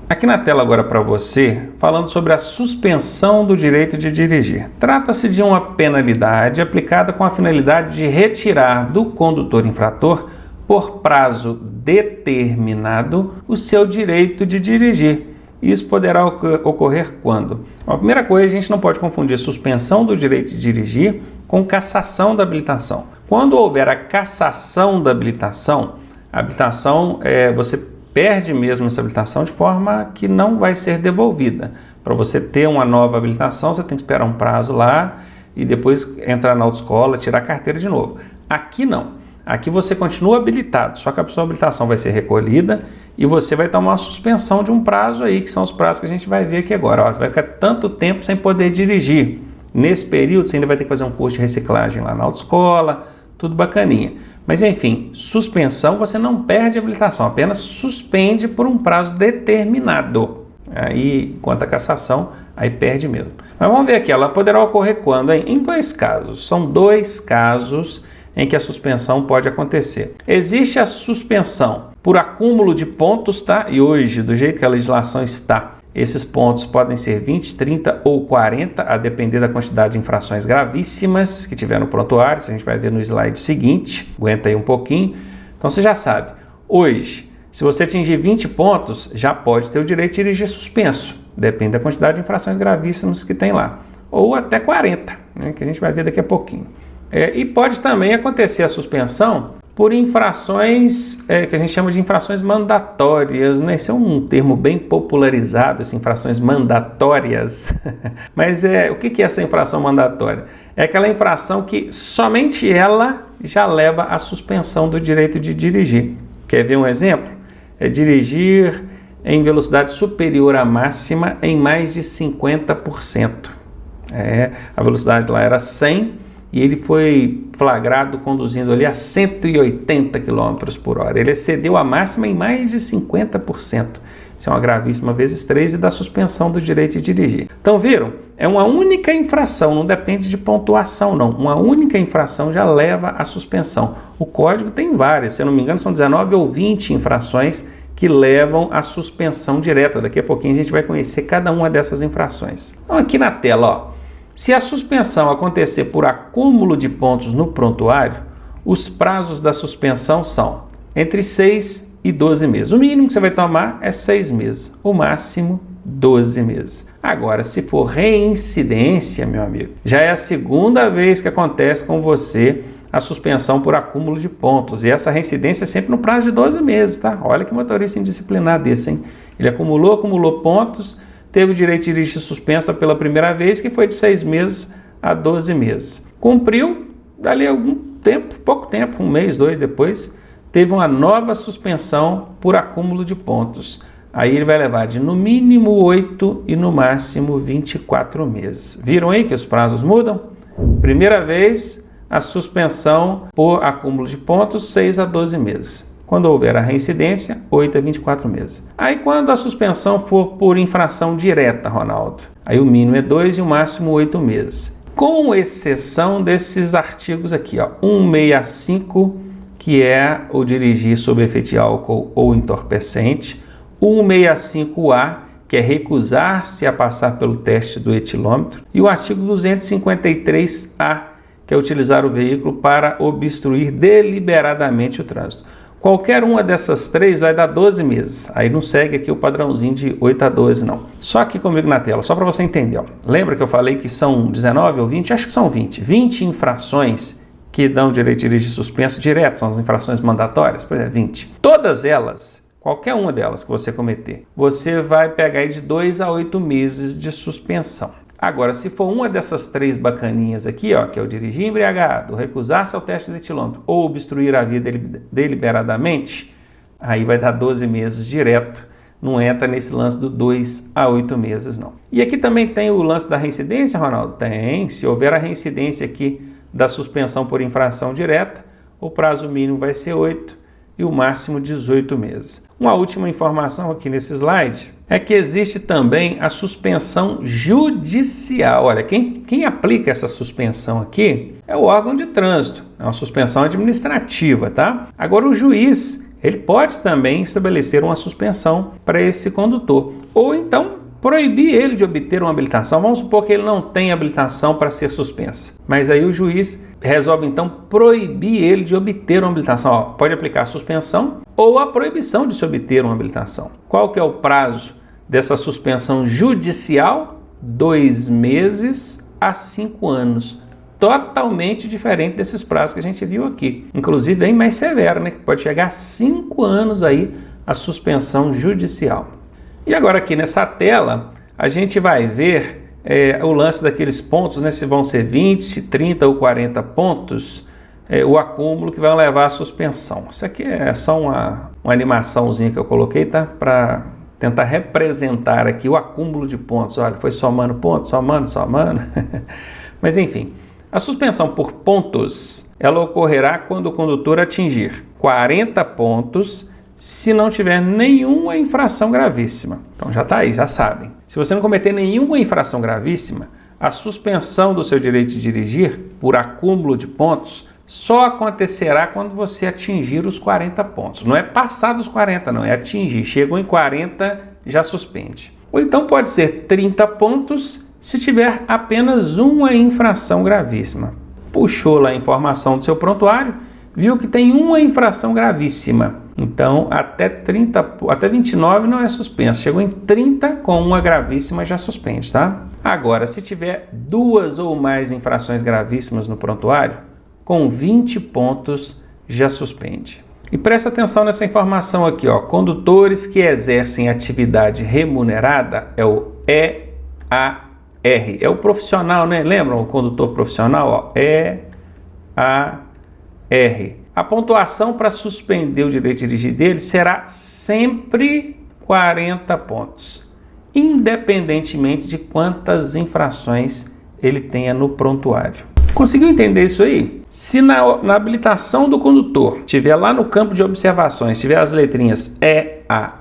Aqui na tela agora para você, falando sobre a suspensão do direito de dirigir. Trata-se de uma penalidade aplicada com a finalidade de retirar do condutor infrator, por prazo determinado, o seu direito de dirigir. Isso poderá ocorrer quando? A primeira coisa, a gente não pode confundir suspensão do direito de dirigir com cassação da habilitação. Quando houver a cassação da habilitação, você perde mesmo essa habilitação de forma que não vai ser devolvida. Para você ter uma nova habilitação, você tem que esperar um prazo lá e depois entrar na autoescola, tirar a carteira de novo. Aqui não. Aqui você continua habilitado, só que a sua habilitação vai ser recolhida e você vai tomar uma suspensão de um prazo aí, que são os prazos que a gente vai ver aqui agora. Ó, você vai ficar tanto tempo sem poder dirigir. Nesse período, você ainda vai ter que fazer um curso de reciclagem lá na autoescola, tudo bacaninha. Mas enfim, suspensão, você não perde a habilitação, apenas suspende por um prazo determinado. Aí, quanto à cassação, aí perde mesmo. Mas vamos ver aqui, ela poderá ocorrer quando? Em dois casos. São dois casos em que a suspensão pode acontecer. Existe a suspensão por acúmulo de pontos, tá? E hoje, do jeito que a legislação está, esses pontos podem ser 20, 30 ou 40, a depender da quantidade de infrações gravíssimas que tiver no prontuário. Isso a gente vai ver no slide seguinte. Aguenta aí um pouquinho. Então você já sabe, hoje, se você atingir 20 pontos, já pode ter o direito de dirigir suspenso. Depende da quantidade de infrações gravíssimas que tem lá. Ou até 40, né, que a gente vai ver daqui a pouquinho. E pode também acontecer a suspensão por infrações que a gente chama de infrações mandatórias, né? Esse é um termo bem popularizado, essas infrações mandatórias. Mas o que é essa infração mandatória? É aquela infração que somente ela já leva à suspensão do direito de dirigir. Quer ver um exemplo? É dirigir em velocidade superior à máxima em mais de 50%. A velocidade lá era 100 e ele foi flagrado conduzindo ali a 180 km por hora. Ele excedeu a máxima em mais de 50%. Isso é uma gravíssima vezes 3 e da suspensão do direito de dirigir. Então, viram? É uma única infração, não depende de pontuação, não. Uma única infração já leva à suspensão. O código tem várias, se eu não me engano, são 19 ou 20 infrações que levam à suspensão direta. Daqui a pouquinho a gente vai conhecer cada uma dessas infrações. Então, aqui na tela, ó. Se a suspensão acontecer por acúmulo de pontos no prontuário, os prazos da suspensão são entre 6 e 12 meses. O mínimo que você vai tomar é 6 meses, o máximo 12 meses. Agora, se for reincidência, meu amigo, já é a segunda vez que acontece com você a suspensão por acúmulo de pontos. E essa reincidência é sempre no prazo de 12 meses, tá? Olha que motorista indisciplinado desse, hein? Ele acumulou pontos, teve o direito de dirigir suspensa pela primeira vez, que foi de 6 meses a 12 meses. Cumpriu, dali algum tempo, pouco tempo, um mês, 2 depois, teve uma nova suspensão por acúmulo de pontos. Aí ele vai levar de no mínimo 8 e no máximo 24 meses. Viram aí que os prazos mudam? Primeira vez, a suspensão por acúmulo de pontos, 6 a 12 meses. Quando houver a reincidência, 8 a 24 meses. Aí quando a suspensão for por infração direta, Ronaldo, aí o mínimo é 2 e o máximo 8 meses. Com exceção desses artigos aqui, ó, 165, que é o dirigir sob efeito de álcool ou entorpecente, 165A, que é recusar-se a passar pelo teste do etilômetro, e o artigo 253A, que é utilizar o veículo para obstruir deliberadamente o trânsito. Qualquer uma dessas três vai dar 12 meses. Aí não segue aqui o padrãozinho de 8 a 12, não. Só aqui comigo na tela, só para você entender. Ó. Lembra que eu falei que são 19 ou 20? Acho que são 20. 20 infrações que dão direito de dirigir suspenso direto, são as infrações mandatórias, por exemplo, 20. Todas elas, qualquer uma delas que você cometer, você vai pegar aí de 2 a 8 meses de suspensão. Agora, se for uma dessas três bacaninhas aqui, ó, que é o dirigir embriagado, recusar-se ao teste de etilômetro ou obstruir a via deliberadamente, aí vai dar 12 meses direto, não entra nesse lance do 2 a 8 meses, não. E aqui também tem o lance da reincidência, Ronaldo? Tem. Se houver a reincidência aqui da suspensão por infração direta, o prazo mínimo vai ser 8 e o máximo 18 meses. Uma última informação aqui nesse slide é que existe também a suspensão judicial. Olha, quem aplica essa suspensão aqui é o órgão de trânsito, é uma suspensão administrativa, tá? Agora o juiz, ele pode também estabelecer uma suspensão para esse condutor. Ou então proibir ele de obter uma habilitação. Vamos supor que ele não tem habilitação para ser suspensa. Mas aí o juiz resolve então proibir ele de obter uma habilitação. Pode aplicar a suspensão ou a proibição de se obter uma habilitação. Qual que é o prazo dessa suspensão judicial? 2 meses a 5 anos. Totalmente diferente desses prazos que a gente viu aqui. Inclusive bem mais severo, né? Pode chegar a 5 anos aí a suspensão judicial. E agora aqui nessa tela, a gente vai ver o lance daqueles pontos, né? Se vão ser 20, 30 ou 40 pontos, o acúmulo que vai levar à suspensão. Isso aqui é só uma animaçãozinha que eu coloquei, tá? Para tentar representar aqui o acúmulo de pontos. Olha, foi somando pontos, somando. Mas enfim, a suspensão por pontos, ela ocorrerá quando o condutor atingir 40 pontos se não tiver nenhuma infração gravíssima. Então já está aí, já sabem. Se você não cometer nenhuma infração gravíssima, a suspensão do seu direito de dirigir por acúmulo de pontos só acontecerá quando você atingir os 40 pontos. Não é passar dos 40, não, é atingir. Chegou em 40, já suspende. Ou então pode ser 30 pontos se tiver apenas uma infração gravíssima. Puxou lá a informação do seu prontuário, viu que tem uma infração gravíssima. Então, até 29 não é suspenso. Chegou em 30 com uma gravíssima, já suspende, tá? Agora, se tiver 2 ou mais infrações gravíssimas no prontuário, com 20 pontos já suspende. E presta atenção nessa informação aqui, ó. Condutores que exercem atividade remunerada é o EAR. É o profissional, né? Lembram o condutor profissional? Ó, EAR. A pontuação para suspender o direito de dirigir dele será sempre 40 pontos, independentemente de quantas infrações ele tenha no prontuário. Conseguiu entender isso aí? Se na habilitação do condutor tiver lá no campo de observações, tiver as letrinhas EAR,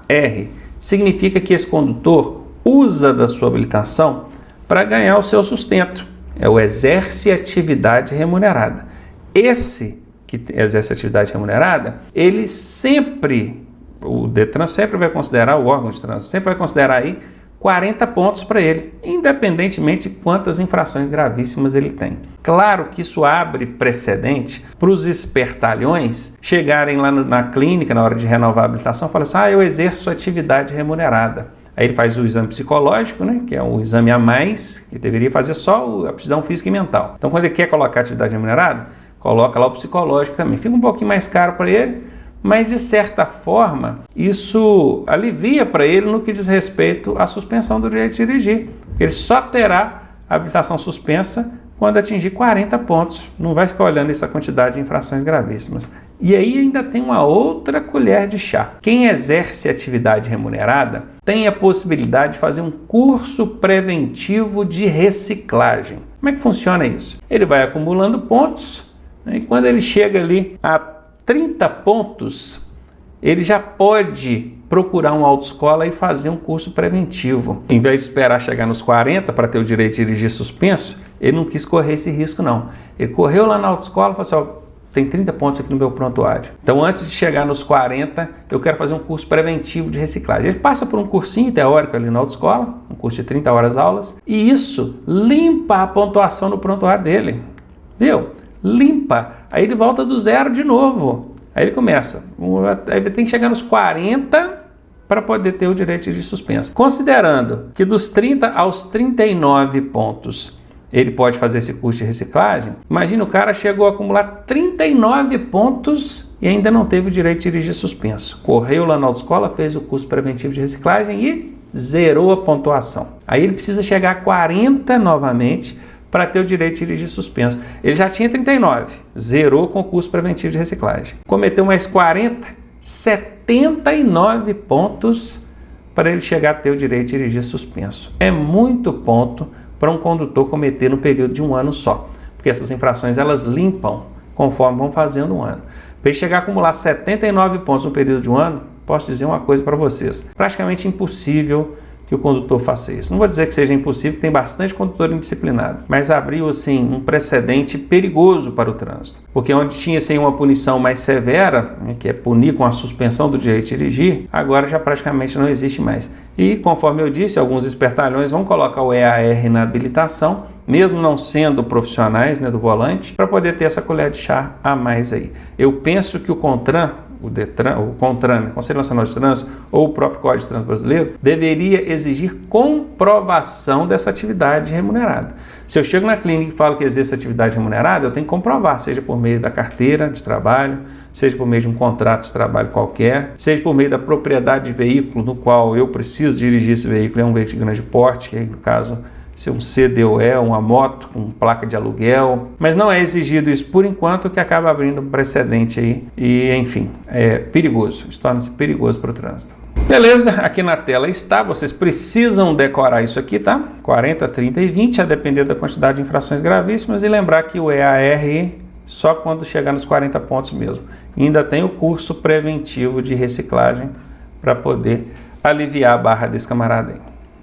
significa que esse condutor usa da sua habilitação para ganhar o seu sustento. É o exerce atividade remunerada. Esse que exerce atividade remunerada, ele sempre, o Detran sempre vai considerar, o órgão de trânsito sempre vai considerar aí 40 pontos para ele, independentemente de quantas infrações gravíssimas ele tem. Claro que isso abre precedente para os espertalhões chegarem lá na clínica, na hora de renovar a habilitação, e falar assim, eu exerço atividade remunerada. Aí ele faz o exame psicológico, né, que é um exame a mais, que deveria fazer só a aptidão física e mental. Então, quando ele quer colocar atividade remunerada, coloca lá o psicológico também. Fica um pouquinho mais caro para ele, mas de certa forma isso alivia para ele no que diz respeito à suspensão do direito de dirigir. Ele só terá a habilitação suspensa quando atingir 40 pontos. Não vai ficar olhando essa quantidade de infrações gravíssimas. E aí ainda tem uma outra colher de chá. Quem exerce atividade remunerada tem a possibilidade de fazer um curso preventivo de reciclagem. Como é que funciona isso? Ele vai acumulando pontos, e quando ele chega ali a 30 pontos, ele já pode procurar uma autoescola e fazer um curso preventivo. Em vez de esperar chegar nos 40 para ter o direito de dirigir suspenso, ele não quis correr esse risco, não. Ele correu lá na autoescola e falou assim, tem 30 pontos aqui no meu prontuário. Então, antes de chegar nos 40, eu quero fazer um curso preventivo de reciclagem. Ele passa por um cursinho teórico ali na autoescola, um curso de 30 horas aulas, e isso limpa a pontuação no prontuário dele. Viu? Limpa. Aí ele volta do zero de novo. Aí ele começa. Aí ele tem que chegar nos 40 para poder ter o direito de suspenso. Considerando que dos 30 aos 39 pontos ele pode fazer esse curso de reciclagem, imagina o cara chegou a acumular 39 pontos e ainda não teve o direito de dirigir suspenso. Correu lá na autoescola, fez o curso preventivo de reciclagem e zerou a pontuação. Aí ele precisa chegar a 40 novamente para ter o direito de dirigir suspenso. Ele já tinha 39, zerou com o curso preventivo de reciclagem. Cometeu mais 40, 79 pontos para ele chegar a ter o direito de dirigir suspenso. É muito ponto para um condutor cometer no período de um ano só, porque essas infrações elas limpam conforme vão fazendo um ano. Para ele chegar a acumular 79 pontos no período de um ano, posso dizer uma coisa para vocês, praticamente impossível que o condutor faça isso. Não vou dizer que seja impossível, tem bastante condutor indisciplinado, mas abriu assim um precedente perigoso para o trânsito, porque onde tinha assim, uma punição mais severa, né, que é punir com a suspensão do direito de dirigir, agora já praticamente não existe mais. E conforme eu disse, alguns espertalhões vão colocar o EAR na habilitação, mesmo não sendo profissionais, né, do volante, para poder ter essa colher de chá a mais aí. Eu penso que o CONTRAN, o DETRAN, o CONTRAN, Conselho Nacional de Trânsito, ou o próprio Código de Trânsito Brasileiro, deveria exigir comprovação dessa atividade remunerada. Se eu chego na clínica e falo que existe atividade remunerada, eu tenho que comprovar, seja por meio da carteira de trabalho, seja por meio de um contrato de trabalho qualquer, seja por meio da propriedade de veículo no qual eu preciso dirigir esse veículo, é um veículo de grande porte, que no caso ser um CDOE, uma moto com placa de aluguel, mas não é exigido isso por enquanto, que acaba abrindo um precedente aí e, enfim, é perigoso, torna-se perigoso para o trânsito. Beleza, aqui na tela está, vocês precisam decorar isso aqui, tá? 40, 30 e 20, a depender da quantidade de infrações gravíssimas, e lembrar que o EAR só quando chegar nos 40 pontos mesmo. E ainda tem o curso preventivo de reciclagem para poder aliviar a barra desse camarada aí.